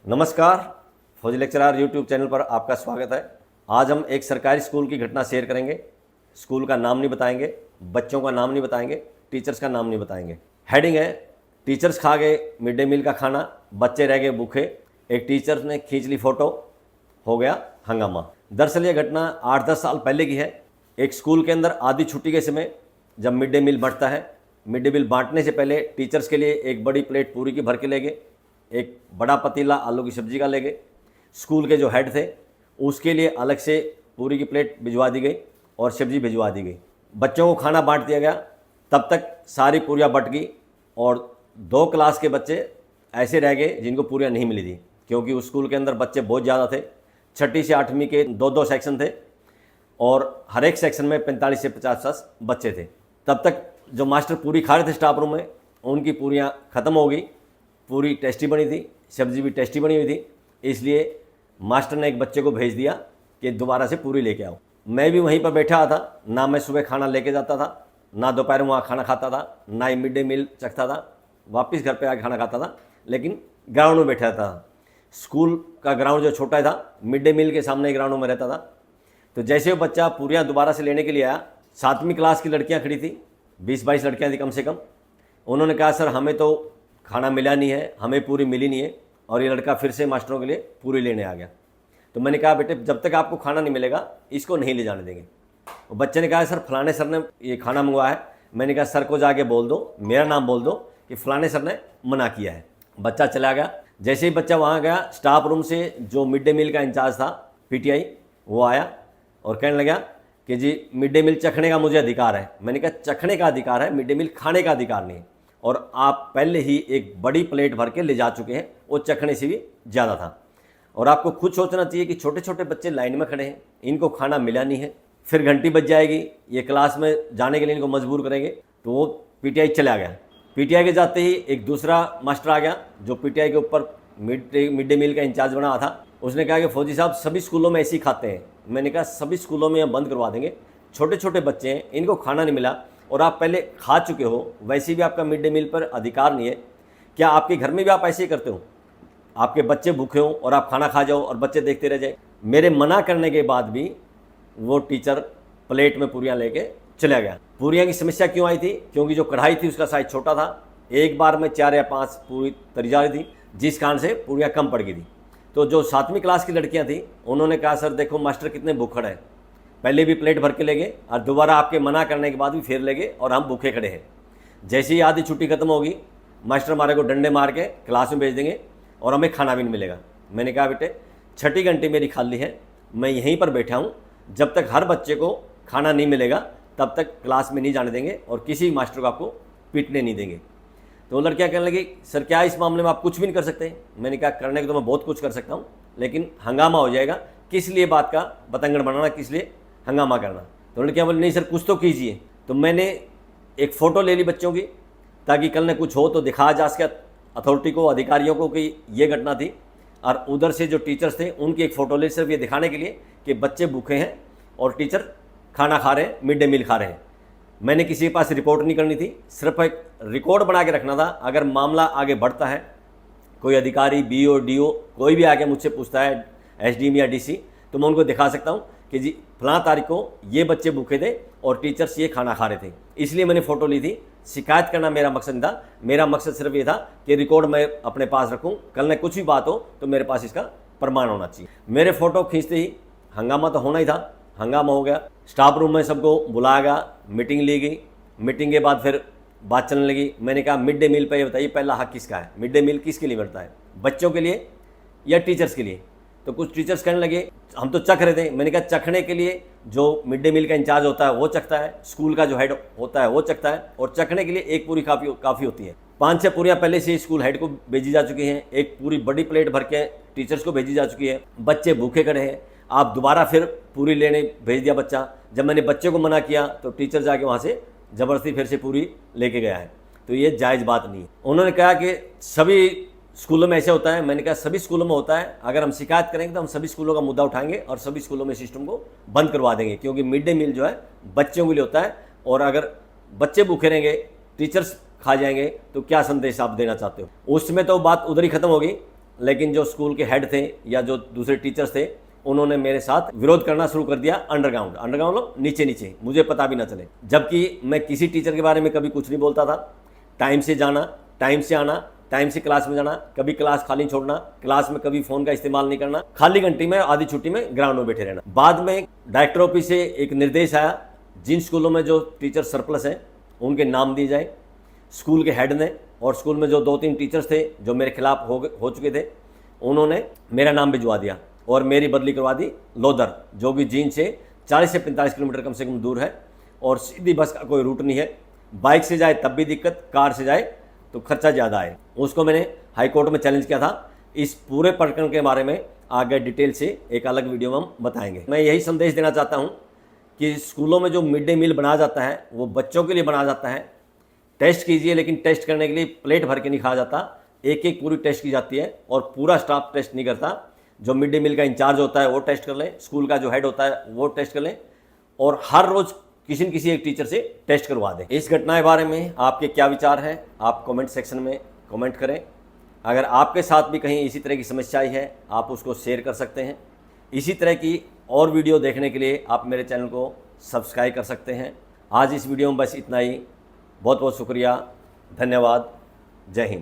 नमस्कार, फौजी lecturer YouTube channel पर आपका स्वागत है। आज हम एक सरकारी स्कूल की घटना शेयर करेंगे। स्कूल का नाम नहीं बताएंगे, बच्चों का नाम नहीं बताएंगे, टीचर्स का नाम नहीं बताएंगे। हेडिंग है, टीचर्स खा गए मिड डे मील का खाना, बच्चे रह गए भूखे। एक टीचर ने खींच ली फोटो, हो गया हंगामा। दरअसल ये घटना 8-10 साल पहले की है। एक स्कूल के अंदर आधी छुट्टी के समय जब मिड डे मील बढ़ता है, मिड डे मील बांटने से पहले टीचर्स के लिए एक बड़ी प्लेट पूरी की भर के ले गए, एक बड़ा पतीला आलू की सब्जी का ले गए। स्कूल के जो हेड थे उसके लिए अलग से पूरी की प्लेट भिजवा दी गई और सब्जी भिजवा दी गई। बच्चों को खाना बांट दिया गया। तब तक सारी पूरियाँ बट गई और 2 क्लास के बच्चे ऐसे रह गए जिनको पूरियाँ नहीं मिली थी, क्योंकि उस स्कूल के अंदर बच्चे बहुत ज़्यादा थे। 6ठी से 8वीं के 2-2 सेक्शन थे और हर एक सेक्शन में 45 से 50 बच्चे थे। तब तक जो मास्टर पूरी खा रहे थे स्टाफ रूम में, उनकी पूरियाँ ख़त्म हो गई। पूरी टेस्टी बनी थी, सब्जी भी टेस्टी बनी हुई थी, इसलिए मास्टर ने एक बच्चे को भेज दिया कि दोबारा से पूरी लेके आओ। मैं भी वहीं पर बैठा था। ना मैं सुबह खाना लेके जाता था, ना दोपहर में वहाँ खाना खाता था, ना ही मिड डे मील चखता था, वापस घर पे आके खाना खाता था, लेकिन ग्राउंड में बैठा रहता था। स्कूल का ग्राउंड जो छोटा था, मिड डे मील के सामने ग्राउंड में रहता था। तो जैसे वो बच्चा पूरियाँ दोबारा से लेने के लिए आया, 7वीं क्लास की लड़कियाँ खड़ी थी, 20-22 लड़कियाँ थी कम से कम। उन्होंने कहा, सर हमें तो खाना मिला नहीं है, हमें पूरी मिली नहीं है, और ये लड़का फिर से मास्टरों के लिए पूरी लेने आ गया। तो मैंने कहा, बेटे जब तक आपको खाना नहीं मिलेगा इसको नहीं ले जाने देंगे। और बच्चे ने कहा, सर फलाने सर ने ये खाना मंगवाया है। मैंने कहा, सर को जाके बोल दो, मेरा नाम बोल दो कि फलाने सर ने मना किया है। बच्चा चला गया। जैसे ही बच्चा वहाँ गया, स्टाफ रूम से जो मिड डे मील का इंचार्ज था, पीटीआई, वो आया और कहने लगा कि जी मिड डे मील चखने का मुझे अधिकार है। मैंने कहा, चखने का अधिकार है, मिड डे मील खाने का अधिकार नहीं है, और आप पहले ही एक बड़ी प्लेट भर के ले जा चुके हैं, वो चखने से भी ज़्यादा था। और आपको खुद सोचना चाहिए कि छोटे छोटे बच्चे लाइन में खड़े हैं, इनको खाना मिला नहीं है, फिर घंटी बज जाएगी, ये क्लास में जाने के लिए इनको मजबूर करेंगे। तो वो पीटीआई चला गया। पीटीआई के जाते ही एक दूसरा मास्टर आ गया जो पीटीआई के ऊपर मिड डे मील का इंचार्ज बना था। उसने कहा कि फौजी साहब सभी स्कूलों में ऐसे ही खाते हैं। मैंने कहा, सभी स्कूलों में हम बंद करवा देंगे, छोटे छोटे बच्चे हैं, इनको खाना नहीं मिला और आप पहले खा चुके हो, वैसे भी आपका मिड डे मील पर अधिकार नहीं है। क्या आपके घर में भी आप ऐसे ही करते हो? आपके बच्चे भूखे हों और आप खाना खा जाओ और बच्चे देखते रह जाए। मेरे मना करने के बाद भी वो टीचर प्लेट में पूरियाँ लेके चला गया। पूरियाँ की समस्या क्यों आई थी? क्योंकि जो कढ़ाई थी उसका साइज़ छोटा था, एक बार में 4 या 5 पूरी तरी जा रही थी, जिस कारण से पूरियाँ कम पड़ गई थी। तो जो 7वीं क्लास की लड़कियाँ थी, उन्होंने कहा, सर देखो मास्टर कितने भूखड़ है, पहले भी प्लेट भर के ले गए और दोबारा आपके मना करने के बाद भी फिर ले गए और हम भूखे खड़े हैं। जैसे ही आधी छुट्टी खत्म होगी, मास्टर हमारे को डंडे मार के क्लास में भेज देंगे और हमें खाना भी नहीं मिलेगा। मैंने कहा, बेटे 6ठी घंटी मेरी खाली है, मैं यहीं पर बैठा हूँ, जब तक हर बच्चे को खाना नहीं मिलेगा तब तक क्लास में नहीं जाने देंगे और किसी मास्टर को आपको पीटने नहीं देंगे। तो वो लड़कियाँ कहने लगी, सर क्या इस मामले में आप कुछ भी नहीं कर सकते? मैंने कहा, करने को तो मैं बहुत कुछ कर सकता हूँ, लेकिन हंगामा हो जाएगा। किस लिए बात का बतंगड़ बनाना, किस लिए हंगामा करना? तो लड़कियाँ बोली, नहीं सर कुछ तो कीजिए। तो मैंने एक फ़ोटो ले ली बच्चों की, ताकि कल ने कुछ हो तो दिखाया जा सके अथॉरिटी को, अधिकारियों को कि ये घटना थी। और उधर से जो टीचर्स थे उनकी एक फ़ोटो ले, सिर्फ ये दिखाने के लिए कि बच्चे भूखे हैं और टीचर खाना खा रहे हैं, मिड डे मील खा रहे हैं। मैंने किसी के पास रिपोर्ट नहीं करनी थी, सिर्फ एक रिकॉर्ड बना के रखना था। अगर मामला आगे बढ़ता है, कोई अधिकारी, बीओ, डीओ कोई भी आके मुझसे पूछता है, एसडीएम या डीसी, तो मैं उनको दिखा सकता हूँ कि जी फलां तारीख को ये बच्चे भूखे थे और टीचर्स ये खाना खा रहे थे। इसलिए मैंने फ़ोटो ली थी। शिकायत करना मेरा मकसद नहीं था, मेरा मकसद सिर्फ ये था कि रिकॉर्ड मैं अपने पास रखूं, कल में कुछ भी बात हो तो मेरे पास इसका प्रमाण होना चाहिए। मेरे फ़ोटो खींचते ही हंगामा तो होना ही था, हंगामा हो गया। स्टाफ रूम में सबको बुलाया गया, मीटिंग ली गई। मीटिंग के बाद फिर बात चलने लगी। मैंने कहा, मिड डे मील पर ये बताइए पहला हक किसका है? मिड डे मील किसके लिए बढ़ता है, बच्चों के लिए या टीचर्स के लिए? तो कुछ टीचर्स कहने लगे, हम तो चख रहे थे। मैंने कहा, चखने के लिए जो मिड डे मील का इंचार्ज होता है वो चखता है, स्कूल का जो हेड होता है वो चखता है, और चखने के लिए एक पूरी काफ़ी होती है। 5-6 पूरियाँ पहले से स्कूल हेड को भेजी जा चुकी हैं, एक पूरी बड़ी प्लेट भर के टीचर्स को भेजी जा चुकी है। बच्चे भूखे खड़े हैं, आप दोबारा फिर पूरी लेने भेज दिया बच्चा। जब मैंने बच्चे को मना किया तो टीचर जाके वहाँ से ज़बरदस्ती फिर से पूरी लेके गया है। तो ये जायज़ बात नहीं है। उन्होंने कहा कि सभी स्कूलों में ऐसे होता है। मैंने कहा, सभी स्कूलों में होता है। अगर हम शिकायत करेंगे तो हम सभी स्कूलों का मुद्दा उठाएंगे और सभी स्कूलों में सिस्टम को बंद करवा देंगे, क्योंकि मिड डे मील जो है बच्चों के लिए होता है। और अगर बच्चे भूखे रहेंगे, टीचर्स खा जाएंगे, तो क्या संदेश आप देना चाहते हो? उस समय तो बात उधर ही खत्म हो गई। लेकिन जो स्कूल के हेड थे या जो दूसरे टीचर्स थे उन्होंने मेरे साथ विरोध करना शुरू कर दिया अंडरग्राउंड मतलब नीचे नीचे, मुझे पता भी ना चले। जबकि मैं किसी टीचर के बारे में कभी कुछ नहीं बोलता था। टाइम से जाना, टाइम से आना, टाइम से क्लास में जाना, कभी क्लास खाली छोड़ना, क्लास में कभी फ़ोन का इस्तेमाल नहीं करना, खाली घंटी में आधी छुट्टी में ग्राउंड में बैठे रहना। बाद में डायरेक्टर ऑफिस से एक निर्देश आया, जिन स्कूलों में जो टीचर सरप्लस हैं उनके नाम दिए जाए। स्कूल के हेड ने और स्कूल में जो 2-3 टीचर्स थे जो मेरे खिलाफ हो चुके थे, उन्होंने मेरा नाम भिजवा दिया और मेरी बदली करवा दी लोदर, जो कि जींद से 40 से 45 किलोमीटर कम से कम दूर है और सीधी बस का कोई रूट नहीं है। बाइक से जाए तब भी दिक्कत, कार से जाए तो खर्चा ज़्यादा है। उसको मैंने हाई कोर्ट में चैलेंज किया था। इस पूरे प्रकरण के बारे में आगे डिटेल से एक अलग वीडियो में हम बताएंगे। मैं यही संदेश देना चाहता हूँ कि स्कूलों में जो मिड डे मील बनाया जाता है वो बच्चों के लिए बनाया जाता है। टेस्ट कीजिए, लेकिन टेस्ट करने के लिए प्लेट भर के नहीं खाया जाता, एक एक पूरी टेस्ट की जाती है और पूरा स्टाफ टेस्ट नहीं करता। जो मिड डे मील का इंचार्ज होता है वो टेस्ट कर ले, स्कूल का जो हेड होता है वो टेस्ट कर ले और हर रोज़ किसी न किसी एक टीचर से टेस्ट करवा दें। इस घटना के बारे में आपके क्या विचार हैं, आप कमेंट सेक्शन में कमेंट करें। अगर आपके साथ भी कहीं इसी तरह की समस्या है आप उसको शेयर कर सकते हैं। इसी तरह की और वीडियो देखने के लिए आप मेरे चैनल को सब्सक्राइब कर सकते हैं। आज इस वीडियो में बस इतना ही। बहुत बहुत शुक्रिया, धन्यवाद, जय हिंद।